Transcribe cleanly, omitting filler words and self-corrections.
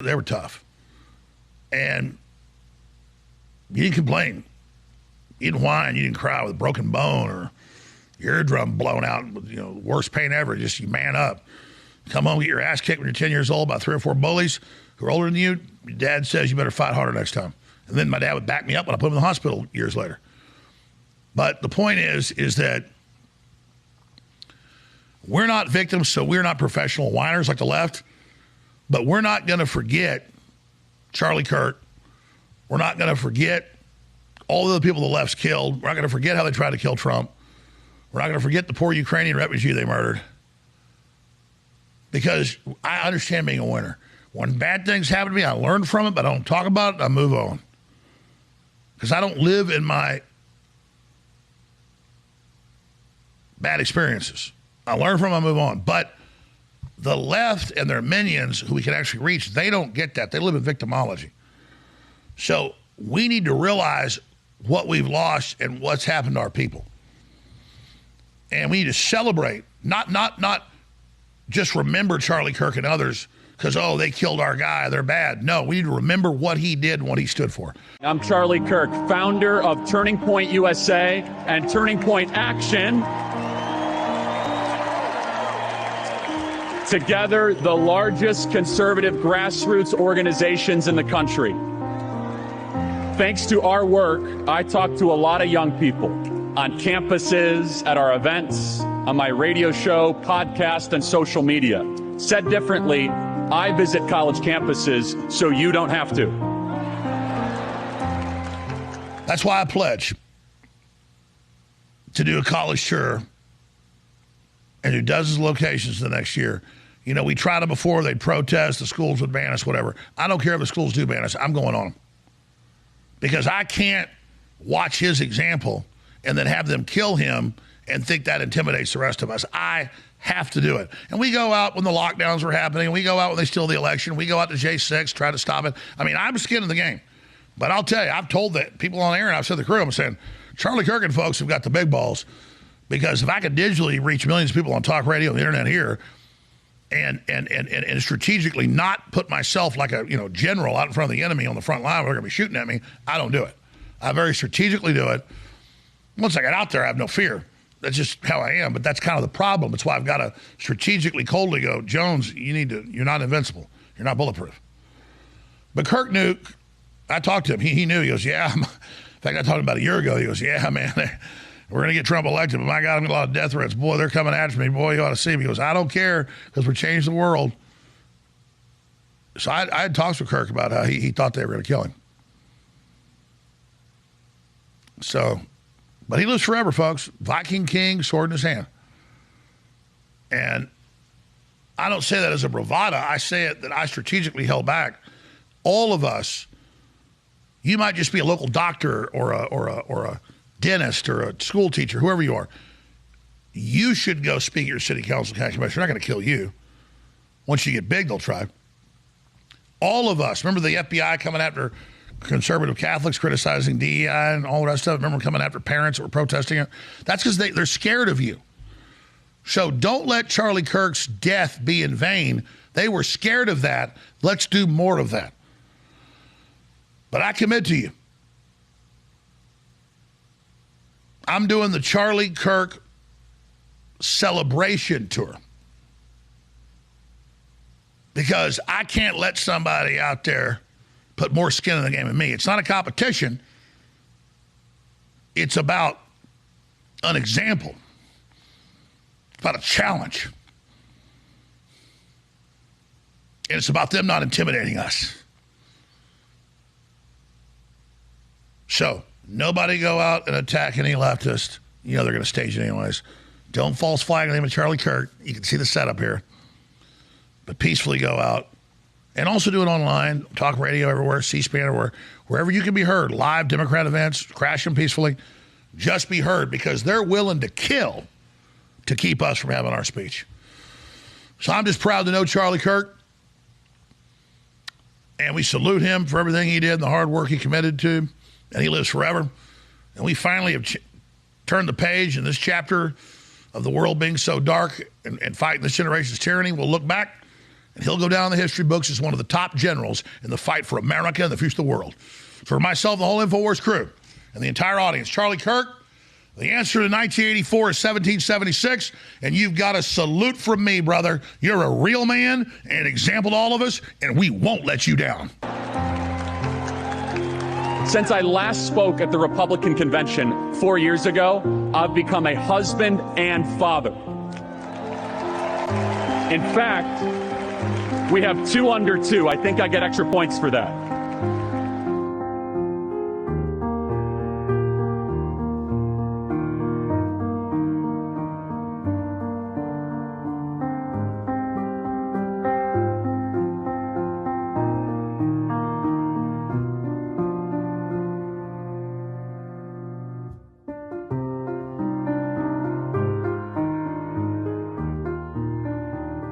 they were tough. And you didn't complain. You didn't whine. You didn't cry with a broken bone or your eardrum blown out, worst pain ever. Just you man up. Come home, get your ass kicked when you're 10 years old by 3 or 4 bullies who are older than you. Your dad says you better fight harder next time. And then my dad would back me up when I put him in the hospital years later. But the point is that we're not victims, so we're not professional whiners like the left. But we're not going to forget Charlie Kirk. We're not going to forget all the people the left's killed. We're not going to forget how they tried to kill Trump. We're not going to forget the poor Ukrainian refugee they murdered. Because I understand being a winner. When bad things happen to me, I learn from it, but I don't talk about it, I move on. Because I don't live in my bad experiences. I learn from them, I move on. But the left and their minions who we can actually reach, they don't get that. They live in victimology. So we need to realize what we've lost and what's happened to our people. And we need to celebrate, not just remember Charlie Kirk and others because, they killed our guy, they're bad. No, we need to remember what he did and what he stood for. I'm Charlie Kirk, founder of Turning Point USA and Turning Point Action. Together, the largest conservative grassroots organizations in the country. Thanks to our work, I talk to a lot of young people on campuses, at our events, on my radio show, podcast, and social media. Said differently, I visit college campuses so you don't have to. That's why I pledge to do a college tour and do dozens of locations the next year. We tried it before. They'd protest. The schools would ban us, whatever. I don't care if the schools do ban us. I'm going on them. Because I can't watch his example and then have them kill him and think that intimidates the rest of us. I have to do it. And we go out when the lockdowns were happening. We go out when they steal the election. We go out to J6, try to stop it. I'm skin in the game. But I'll tell you, I've told that people on air, and I've said to the crew, I'm saying, Charlie Kirk and folks have got the big balls. Because if I could digitally reach millions of people on talk radio and the internet here and strategically not put myself like a general out in front of the enemy on the front line where they're going to be shooting at me, I don't do it. I very strategically do it. Once I get out there, I have no fear. That's just how I am, but that's kind of the problem. That's why I've got to strategically, coldly go, Jones, you're not invincible. You're not bulletproof. But Kirk knew, I talked to him. He knew. He goes, yeah. In fact, I talked about a year ago. He goes, yeah, man, we're going to get Trump elected, but my God, I'm getting a lot of death threats. Boy, they're coming after me. Boy, you ought to see me. He goes, I don't care because we're changing the world. So I had talks with Kirk about how he thought they were going to kill him. So, but he lives forever, folks. Viking King, sword in his hand. And I don't say that as a bravado. I say it that I strategically held back. All of us, you might just be a local doctor or a dentist or a school teacher, whoever you are. You should go speak at your city council, county commission. They're not going to kill you. Once you get big, they'll try. All of us, remember the FBI coming after conservative Catholics, criticizing DEI and all the rest of it? Remember coming after parents that were protesting it? That's because they're scared of you. So don't let Charlie Kirk's death be in vain. They were scared of that. Let's do more of that. But I commit to you, I'm doing the Charlie Kirk celebration tour. Because I can't let somebody out there put more skin in the game than me. It's not a competition. It's about an example. It's about a challenge. And it's about them not intimidating us. So, nobody go out and attack any leftist. They're going to stage it anyways. Don't false flag the name of Charlie Kirk. You can see the setup here. But peacefully go out. And also do it online, talk radio everywhere, C-SPAN everywhere. Wherever you can be heard, live Democrat events, crash them peacefully. Just be heard because they're willing to kill to keep us from having our speech. So I'm just proud to know Charlie Kirk. And we salute him for everything he did and the hard work he committed to. And he lives forever. And we finally have turned the page in this chapter of the world being so dark and fighting this generation's tyranny. We'll look back And he'll go down in the history books as one of the top generals in the fight for America and the future of the world. For myself, the whole InfoWars crew, and the entire audience, Charlie Kirk, the answer to 1984 is 1776, and you've got a salute from me, brother. You're a real man and an example to all of us, and we won't let you down. Since I last spoke at the Republican convention 4 years ago, I've become a husband and father. In fact, we have 2 under 2. I think I get extra points for that.